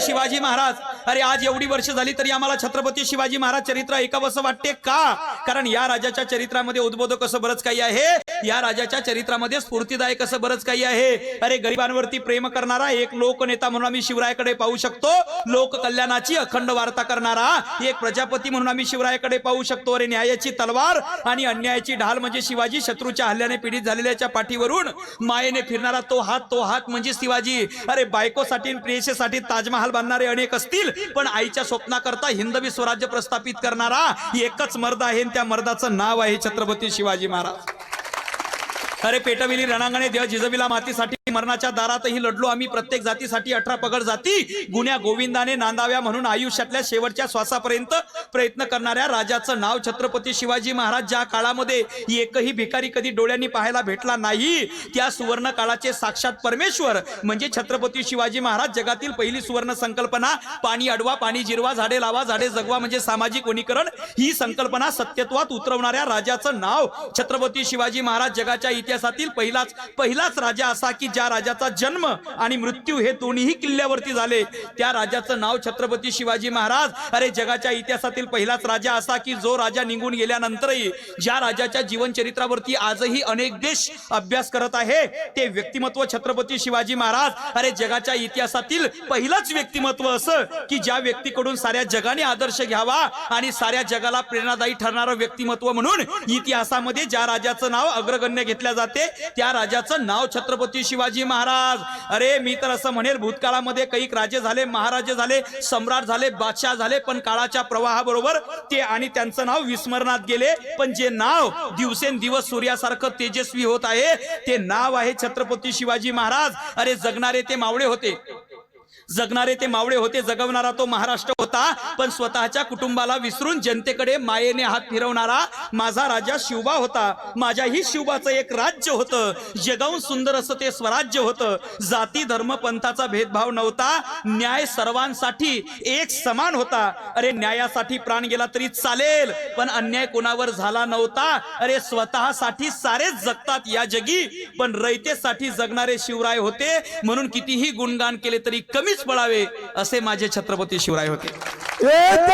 शिवाजी महाराज, अरे आज एवढी वर्ष झाली तरी आम्हाला छत्रपती शिवाजी महाराज चरित्र ऐकावंसं वाटते का? कारण या राजाच्या चरित्रामध्ये उद्बोधक असं बरंच काही आहे, या राजाच्या चरित्रामध्ये स्फूर्तिदायक असं बरंच काही आहे। अरे गरिबांवरती प्रेम करणारा एक लोकनेता म्हणून आम्ही शिवरायाकडे पाहू शकतो, लोक कल्याणाची अखंड वार्ता करणारा एक प्रजापती म्हणून आम्ही शिवरायाकडे पाहू शकतो। अरे न्यायाची तलवार आणि अन्यायाची ढाल म्हणजे शिवाजी, शत्रूच्या हल्ल्याने पीडित झालेल्याच्या पाठीवरून मायेने फिरणारा तो हात म्हणजे शिवाजी। अरे बायकोसाठी प्रेयसीसाठी ताजमहाल बांधणारे अनेक असतील, पण आईच्या स्वप्नाकरता हिंदवी स्वराज्य प्रस्थापित करणारा एकच मर्द आहे, त्या मर्दाचं नाव आहे छत्रपती शिवाजी महाराज। अरे पेटविली रणांगणे देह जिजविला मातीसाठी, मरणाच्या दारातही लढलो आम्ही प्रत्येक जातीसाठी, 18 पगड जाती गुन्ह्या गोविंदाने नांदाव्या म्हणून आयुष्यातल्या शेवटच्या श्वासापर्यंत प्रयत्न करणाऱ्या राजाचं नाव छत्रपती शिवाजी महाराज। ज्या काळामध्ये एकही भिकारी कधी डोळ्यांनी पाहायला भेटला नाही, त्या सुवर्ण काळाचे साक्षात परमेश्वर म्हणजे छत्रपती शिवाजी महाराज। जगातील पहिली सुवर्ण संकल्पना पाणी अडवा पाणी जिरवा झाडे लावा झाडे जगवा म्हणजे सामाजिक वनीकरण, ही संकल्पना सत्यत्वात उतरवणाऱ्या राजाचं नाव छत्रपती शिवाजी महाराज। जगाच्या इतिहासातील पहिलाच राजा असा की ज्या राजाचा जन्म आणि मृत्यू हे दोन्ही किल्ल्यावरती झाले, त्या राजाचं नाव छत्रपती शिवाजी महाराज। अरे जगाच्या इतिहासातील पहिलाच राजा असा की जो राजा निघून गेल्यानंतरही ज्या राजाच्या जीवनचरित्रावरती आजही अनेक देश अभ्यास करत आहे, ते व्यक्तिमत्व छत्रपती शिवाजी महाराज। अरे जगाच्या इतिहासातील पहिलंच व्यक्तिमत्व असं की ज्या व्यक्तीकडून साऱ्या जगाने आदर्श घ्यावा आणि साऱ्या जगाला प्रेरणादायी ठरणारं व्यक्तिमत्व म्हणून इतिहासामध्ये ज्या राजाचं नाव अग्रगण्य घेतल्या जाते, त्या राजाचं नाव छत्रपती शिवाजी महाराज। अरे मी तर असं म्हणेल, भूतकाळामध्ये कैक राजे झाले, महाराजे झाले, सम्राट झाले, बादशाह झाले, पण काळाच्या प्रवाहाबरोबर ते आणि त्यांचं नाव विस्मरणात गेले, पण जे नाव दिवसेंदिवस सूर्यासारखं तेजस्वी होत आहे ते नाव आहे छत्रपती शिवाजी महाराज। अरे जगणारे ते मावळे होते, जगवणारा तो महाराष्ट्र होता, पण स्वतःच्या कुटुंबाला विसरून जनतेकडे मायेने हात फिरवणारा माझा राजा शिवबा होता। माझ्याही शिवबाचं एक राज्य होतं, जगावून सुंदर असं ते स्वराज्य होतं। जाती धर्म पंथाचा भेदभाव नव्हता, न्याय सर्वांसाठी एक समान होता। अरे न्यायासाठी प्राण गेला तरी चालेल, पण अन्याय कोणावर झाला नव्हता। अरे स्वतःसाठी सारेच जगतात या जगी, पण रयतेसाठी जगणारे शिवराय होते, म्हणून कितीही गुणगान केले तरी कमीच पडावे असे माझे छत्रपती शिवराय होते।